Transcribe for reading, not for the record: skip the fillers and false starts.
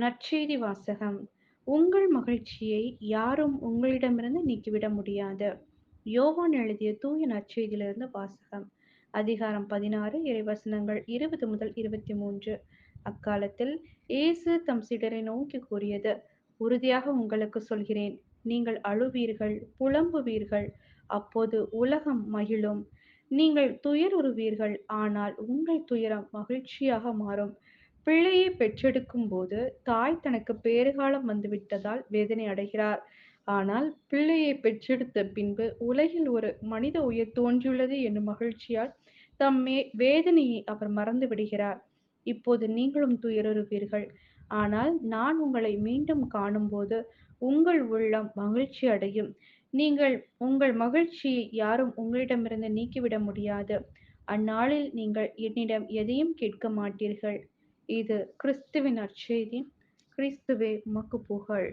நற்செய்தி வாசகம். உங்கள் மகிழ்ச்சியை யாரும் உங்களிடமிருந்து நீக்கிவிட முடியாது. யோவான் எழுதிய தூய நற்செய்தியிலிருந்து வாசகம். அதிகாரம் 16 இறைவசனங்கள் 20 முதல் 23. அக்காலத்தில் இயேசு தம் சீடரை நோக்கி கூறியது: உறுதியாக உங்களுக்கு சொல்கிறேன், நீங்கள் அழுவீர்கள், புலம்புவீர்கள், அப்போது உலகம் மகிழும். நீங்கள் துயருறுவீர்கள், ஆனால் உங்கள் துயரம் மகிழ்ச்சியாக மாறும். பிள்ளையை பெற்றெடுக்கும் போது தாய் தனக்கு பேறுகாலம் வந்துவிட்டதால் வேதனை அடைகிறார். ஆனால் பிள்ளையை பெற்றெடுத்த பின்பு உலகில் ஒரு மனித உயிர் தோன்றியுள்ளது என்னும் மகிழ்ச்சியால் வேதனையை அவர் மறந்து விடுகிறார். இப்போது நீங்களும் துயருறுவீர்கள். ஆனால் நான் உங்களை மீண்டும் காணும்போது உங்கள் உள்ளம் மகிழ்ச்சி அடையும். நீங்கள் உங்கள் மகிழ்ச்சியை யாரும் உங்களிடமிருந்து நீக்கிவிட முடியாது. அந்நாளில் நீங்கள் என்னிடம் எதையும் கேட்க மாட்டீர்கள். இது கிறிஸ்துவின் நற்செய்தி. கிறிஸ்துவே உமக்கு புகழ்.